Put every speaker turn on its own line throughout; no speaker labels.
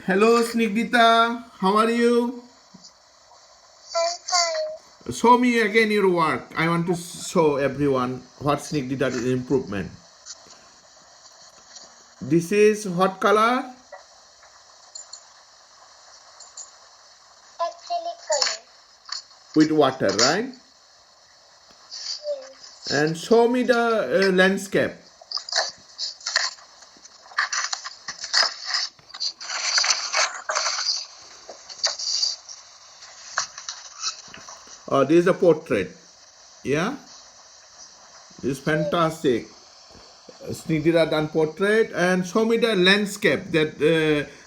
Hello, Snigdita. How are you?
I'm fine.
Show me again your work. I want to show everyone what Snigdita is improvement. This is what color?
Acrylic color.
With water, right?
Yes.
And show me the landscape. This is a portrait. Yeah? This is fantastic. Snigdita done portrait. And show me the landscape, that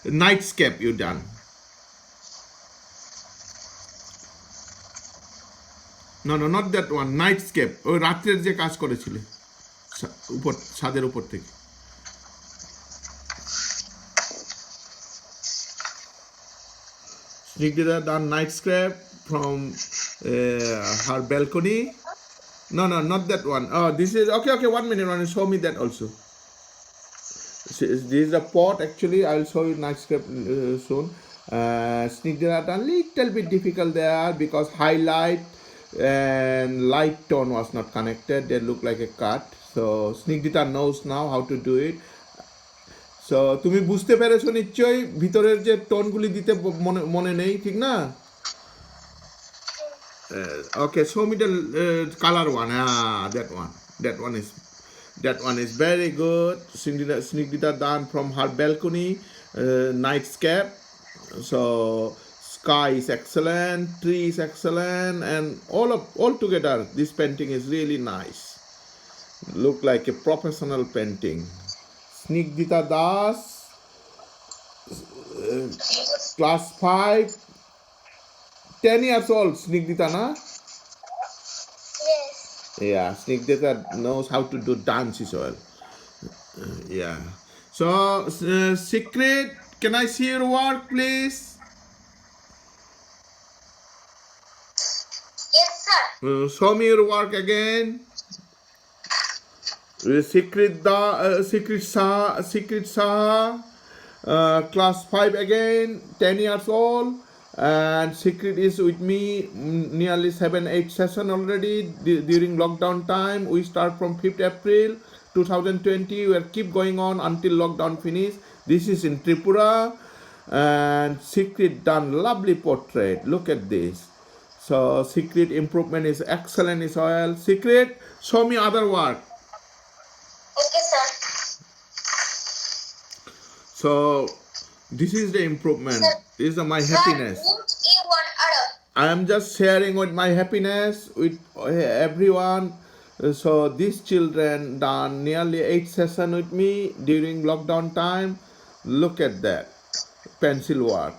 nightscape you done. No, no, not that one. Nightscape. ওই রাত্রের যে কাজ করেছিলে উপর ছাদের উপর থেকে Snigdita done nightscape from her balcony. No, no, not that one. Oh, this is okay. Okay, 1 minute. Show me that also. This is a pot. Actually, I'll show you nightscape soon. Snigdita done little bit difficult there because highlight and light tone was not connected. They look like a cut. So Snigdita knows now how to do it. So তুমি বুঝতে পেরেছো নিশ্চয়ই ভিতরের যে টোনগুলি দিতে মনে মনে নেই ঠিক না Okay, show me the color one. That one is very good. Snigdita done from her balcony, nightscape. So sky is excellent, tree is excellent, and all together this painting is really nice. Look like a professional painting. Snigdita Das, class 5, 10 years old. Snigdita, na?
Yes.
Yeah, Snigdita knows how to do dance as well. Yeah. So, Secret, can I see your work, please?
Yes, sir.
Show me your work again. Secret Saha, class 5 again, 10 years old. And Secret is with me nearly 7-8 session already during lockdown time. We start from 5th April 2020. We keep going on until lockdown finish. This is in Tripura. And Secret done lovely portrait. Look at this. So Secret improvement is excellent as well. Secret, show me other work.
Okay, sir.
So this is the improvement.
Sir,
This is my
Sir,
happiness.
would you want Arab?
I am just sharing with my happiness with everyone. So these children done nearly 8 sessions with me during lockdown time. Look at that pencil work.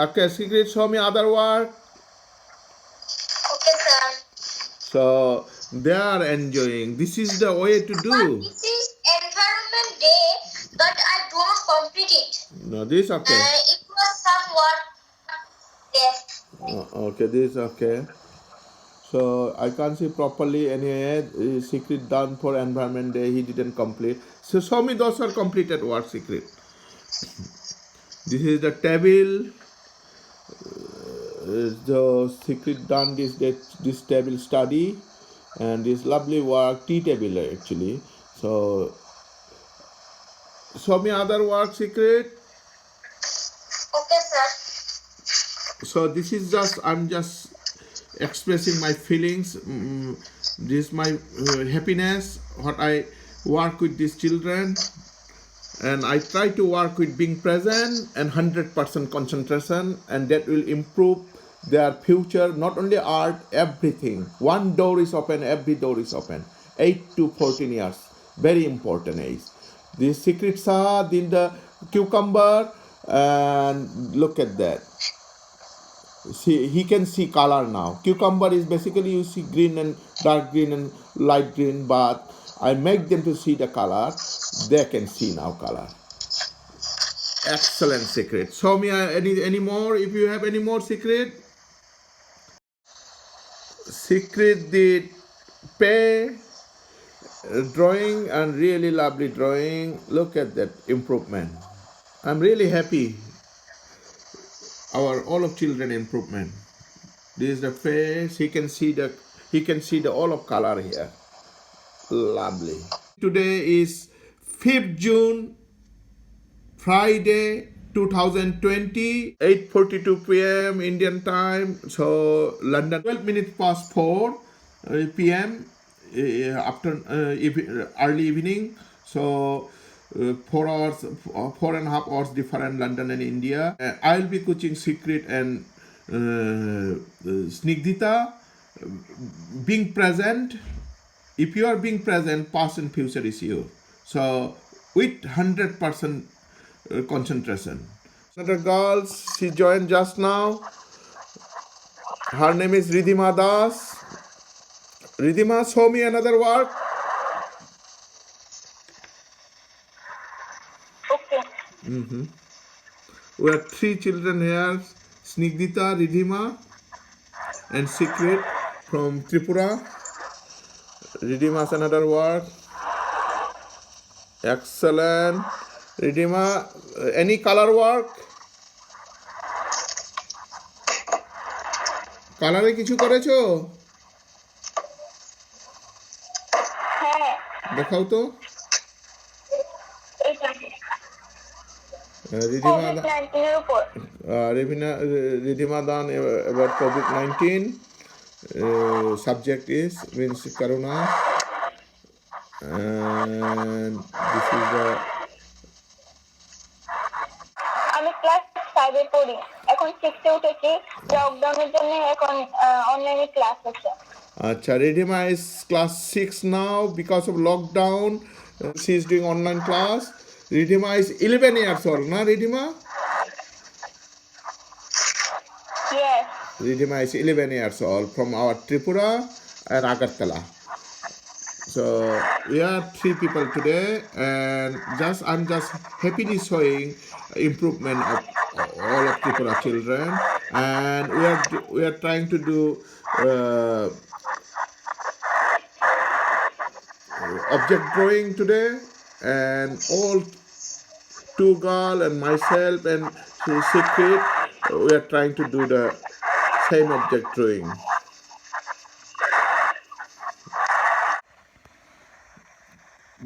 Okay, Secret, show me other work.
Okay, sir.
So they are enjoying. This is the way to
But
do.
this is Environment Day, but I do not complete it.
No, this okay.
It was somewhat left.
Okay, this okay. So I can't see properly anyway. Secret done for Environment Day. He didn't complete. So show me those are completed work, Secret. This is the table. The Secret done this table study, and this lovely work tea table actually. So show me other work, Secret.
Okay, sir.
So this is just I'm just expressing my feelings. This is my happiness. What I work with these children, and I try to work with being present and 100% concentration, and that will improve their future. Not only art, everything. One door is open, every door is open. 8 to 14 years, very important age. The Secret Saha in the cucumber, and look at that. See, he can see color now. Cucumber is basically you see green and dark green and light green, but I make them to see the color. They can see now color. Excellent, Secret. Show me any more if you have any more, Secret. Secret did pay drawing and really lovely drawing. Look at that improvement. I'm really happy. our all of children improvement. This is the face. He can see the all of color here. Lovely. Today is 5th June, Friday 2020, 8:42 p.m. Indian time. So London, 12 minutes past 4 p.m. After early evening. So 4 hours, 4.5 hours different London and India. I'll be coaching Secret and Snigdhita being present. If you are being present, past and future is you. So with 100% concentration. Another girl, she joined just now. Her name is Ridhima Das. Ridhima, show me another work.
Okay.
We have 3 children here. Snigdhita, Ridhima, and Secret from Tripura. Ridhima's another work. Excellent. Ridhima, any color work? কালারে কিছু করেছো?
হ্যাঁ,
দেখাও তো।
এটা
Ridhima
COVID-19 এর উপর।
Ridhima Dan about COVID-19. Subject is means Corona, and this is the
আমি ক্লাস 5 এ পড়ি, এখন 6 এ উঠেছি। লকডাউনের জন্য এখন অনলাইনে ক্লাস হচ্ছে।
Acha, Ridhima is class 6 now because of lockdown. She is doing online class. Ridhima is 11 years old, na Ridhima?
Yes.
Ridhima is 11 years old from our Tripura and Agartala. So we are 3 people today, and I'm just happily showing improvement of all of Tripura children, and we are trying to do object drawing today, and all 2 girls and myself and Secret, we are trying to do the same object drawing.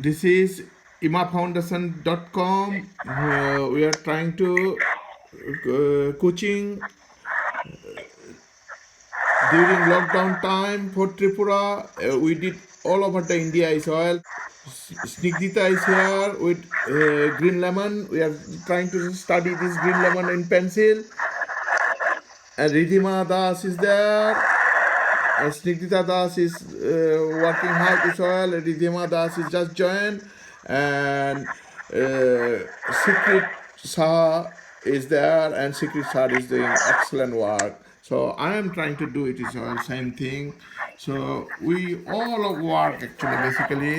This is imafoundation.com. We are trying to coaching during lockdown time for Tripura. We did all over the India as well. Snigdhita is here with green lemon. We are trying to study this green lemon in pencil. And Ridhima Das is there. Snigdhita Das is working hard as well. Ridhima Das is just joined. And Secret Shah is there, and Secret Shah is doing excellent work. So I am trying to do it as well, same thing. So we all work actually basically.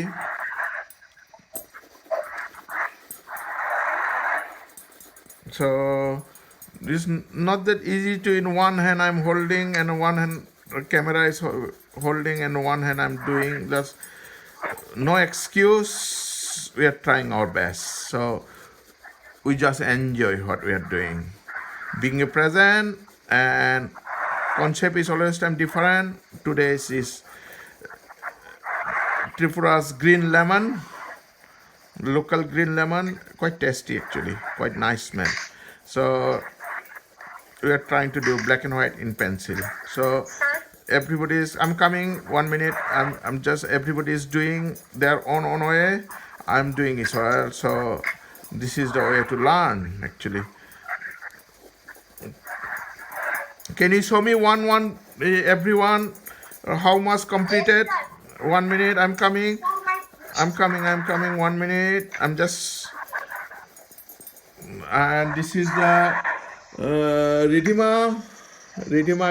So this is not that easy to in one hand I'm holding and one hand camera is holding and one hand I'm doing. That's no excuse. We are trying our best. So we just enjoy what we are doing. Being a present, and concept is always time different. Today's is Tripura's green lemon. Local green lemon, quite tasty actually, quite nice smell. So we are trying to do black and white in pencil. So I'm coming 1 minute. I'm just, everybody is doing their own way. I'm doing it as well. So this is the way to learn actually. Can you show me everyone how much completed? 1 minute. I'm coming 1 minute. I'm just, and this is the Ridhima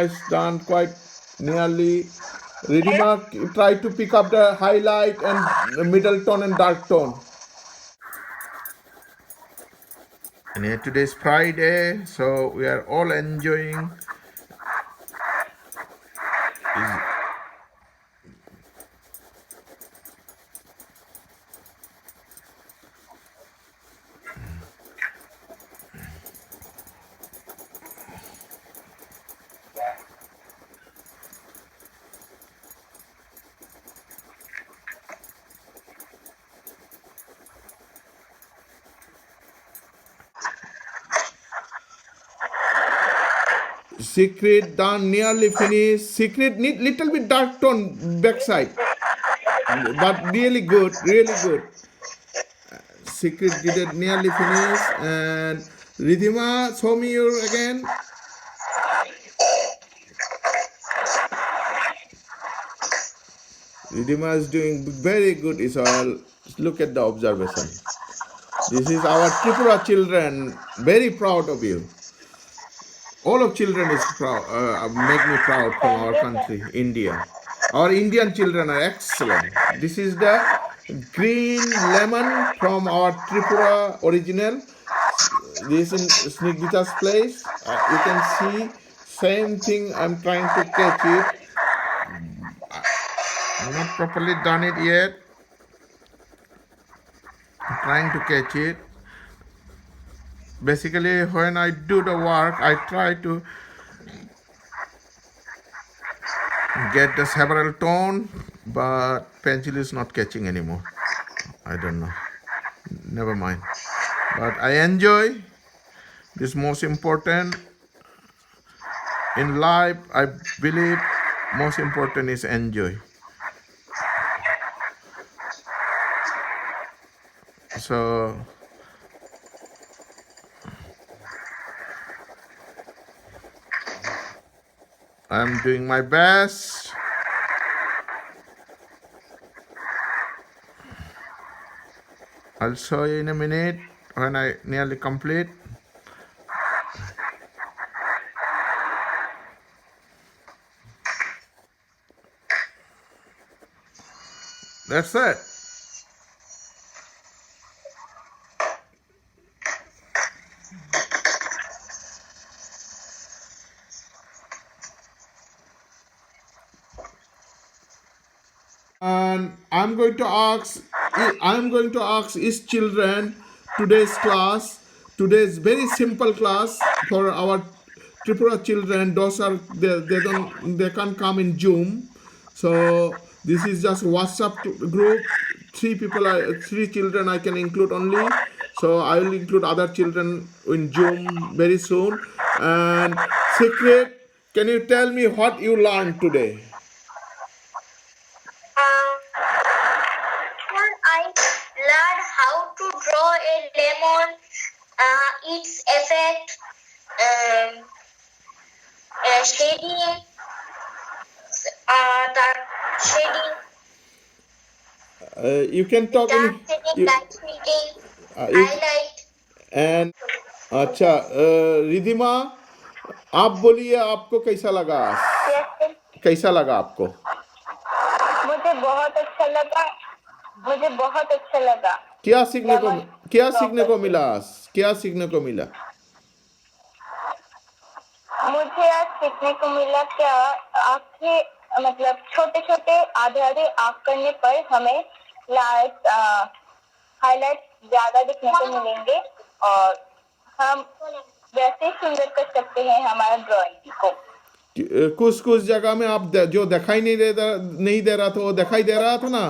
is done quite nearly. Ridhima, try to pick up the highlight and the middle tone and dark tone. And today is Friday, so we are all enjoying. Secret done, nearly finished. Secret need little bit dark tone backside, but really good, really good. Secret did it nearly finished. And Ridhima, show me your again. Ridhima is doing very good, Israel. Look at the observation. This is our Tripura children. Very proud of you. All of children is proud. Make me proud from
Thank
our
you, sir.
country, India. Our Indian children are excellent. This is the green lemon from our Tripura original. This in Snigdhita's place. You can see same thing. I'm trying to catch it. I'm not properly done it yet. I'm trying to catch it. Basically, when I do the work, I try to get the several tone, but pencil is not catching anymore. I don't know. Never mind. But I enjoy. This most important in life. I believe most important is enjoy. So I'm doing my best. I'll show you in a minute when I nearly complete. That's it. And I'm going to ask each children today's class. Today's very simple class for our Tripura children. Those are they can't come in Zoom. So this is just WhatsApp group. Three children I can include only. So I will include other children in Zoom very soon. And Secret, can you tell me what you learned today?
I learned how to draw a lemon, its effect, shading, dark shading,
You can talk
dark
in
shading, light shading,
you,
highlight.
and अच्छा रिधिमा आप बोलिए आपको कैसा लगा
Yes, sir.
कैसा लगा आपको
मुझे बहुत अच्छा लगा। मुझे बहुत अच्छा लगा।
क्या सीखने को
lemon
क्या सीखने को
properly।
मिला क्या सीखने को मिला
मुझे आज सीखने को मिला क्या आंखें मतलब छोटे छोटे आधे आधे आंख करने पर हमें लाइट हाईलाइट ज्यादा दिखने को मिलेंगे और हम वैसे ही सुंदर कर सकते हैं हमारा ड्राइंग को।
कुछ कुछ जगह में आप जो दिखाई नहीं दे रहा था वो दिखाई दे रहा था ना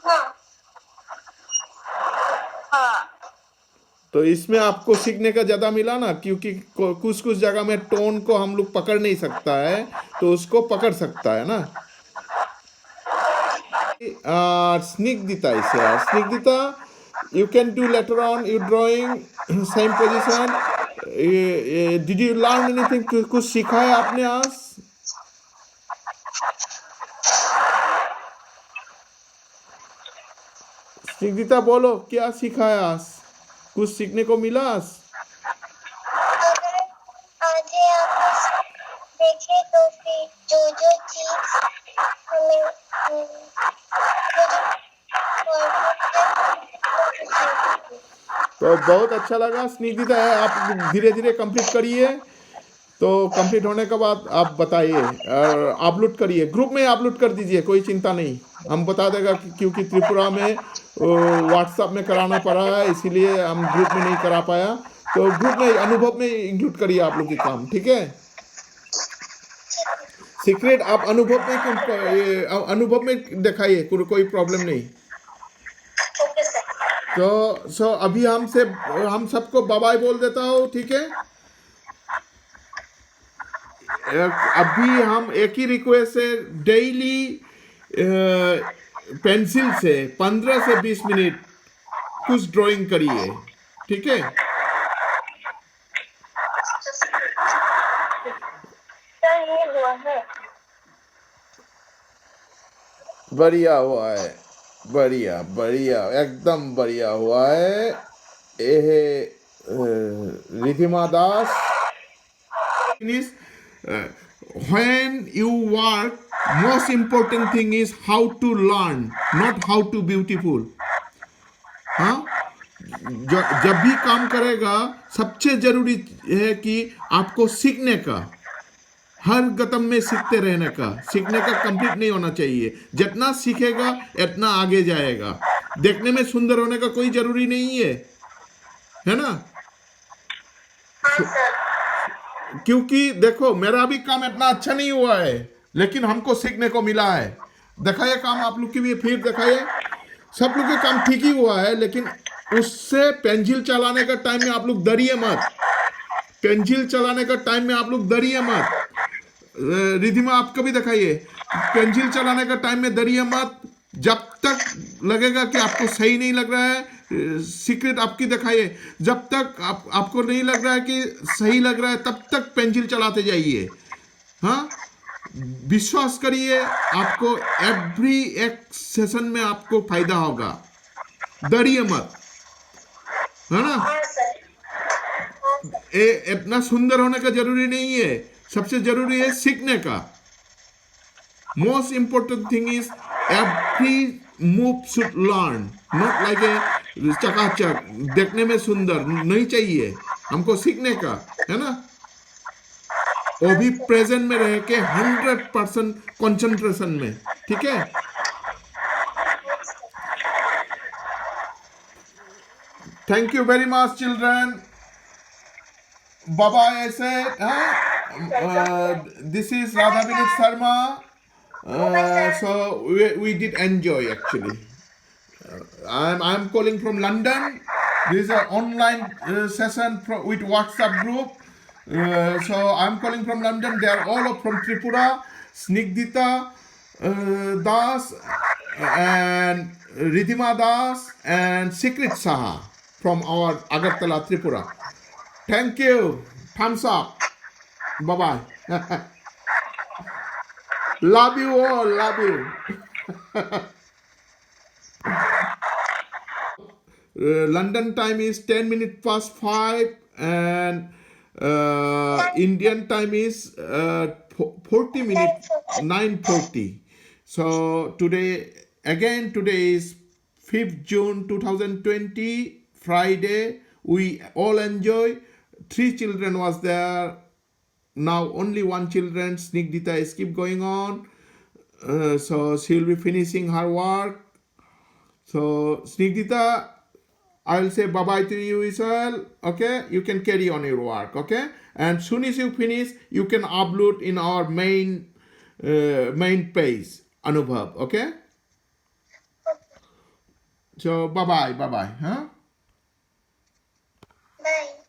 हाँ,
हाँ,
तो इसमें आपको सीखने का ज्यादा मिला ना क्योंकि कुछ कुछ जगह में टोन को हम लोग पकड़ नहीं सकता है तो उसको पकड़ सकता है ना Snigdhita is here. Snigdhita, you can do later on your drawing same position. Did you learn anything? कुछ सीखा है आपने आज? स्निग्धिता बोलो क्या सीखा है आज? कुछ सीखने को मिला आज?
अगर आज आप देखें तो फिर जो जो चीज हमें
तो बहुत अच्छा लगा स्निग्धिता है आप धीरे धीरे कंप्लीट करिए तो कंप्लीट होने के बाद आप बताइए अपलोड करिए ग्रुप में अपलोड कर दीजिए कोई चिंता नहीं हम बता देगा क्योंकि त्रिपुरा में व्हाट्सएप में कराना पड़ा है इसीलिए हम ग्रुप में नहीं करा पाया तो ग्रुप में अनुभव में इंक्लूड करिए आप लोग के काम ठीक है सीक्रेट आप अनुभव में दिखाइए कोई प्रॉब्लम नहीं तो अभी हम सबको बाय बाय बोल देता हूँ ठीक है अभी हम एक ही रिक्वेस्ट है, डेली पेंसिल से 15 से 20 मिनट कुछ ड्राइंग करिए, ठीक है?
सर ये हुआ है।
बढ़िया हुआ है, बढ़िया बढ़िया, एकदम बढ़िया हुआ है। ये है रिधिमा दास। Is when you work, most important thing is how to learn, not how to beautiful. हाँ, जब भी काम करेगा सबसे जरूरी है कि आपको सीखने का, हर कदम में सीखते रहने का, सीखने का कंप्लीट नहीं होना चाहिए। जितना सीखेगा इतना आगे जाएगा। देखने में सुंदर होने का कोई जरूरी नहीं है ना?
हाँ सर।
क्योंकि देखो मेरा भी काम इतना अच्छा नहीं हुआ है, लेकिन हमको सीखने को मिला है। दिखाइए काम आप लोग के भी, फिर दिखाइए। सब लोग का काम ठीक ही हुआ है, लेकिन उससे पेंसिल चलाने का टाइम में आप लोग डरिए मत। पेंसिल चलाने का टाइम में आप लोग डरिए मत। रिधिमा आपका भी दिखाइए, पेंसिल चलाने का टाइम में डरिए मत। जब तक लगेगा कि आपको सही नहीं लग रहा है, सीक्रेट आपकी दिखाइए। जब तक आपको नहीं लग रहा है कि सही लग रहा है, तब तक पेंसिल चलाते जाइए। हाँ, विश्वास करिए, आपको एवरी एक सेशन में आपको फायदा होगा। डरिए मत, है ना?
हाँ सर।
इतना सुंदर होने का जरूरी नहीं है, सबसे जरूरी है सीखने का। Most important thing is every move should learn, not like a चकाचक देखने में सुंदर नहीं चाहिए, हमको सीखने का, है ना? वो भी प्रेजेंट में रह के 100% कंसंट्रेशन में, ठीक है? Thank you very much children. Baba, I said, this is Radha Vinit Sharma. So we did enjoy actually. I'm calling from London. This is an online session with WhatsApp group. So I'm calling from London. They are all from Tripura. Snigdhita Das and Ridhima Das and Secret Saha from our Agartala, Tripura. Thank you. Thumbs up. Bye-bye. Love you all. Love you. London time is 10 minutes past 5 and Indian time is 40 minutes 9:40. So today is 5th June 2020, Friday. We all enjoy. 3 children was there. Now only 1 children. Snigdhita is keep going on. So she'll be finishing her work. So Snigdhita, I will say bye-bye to you as well. Okay? You can carry on your work. Okay? And soon as you finish, you can upload in our main page, Anubhav. Okay? So bye-bye. Bye-bye. Huh?
Bye.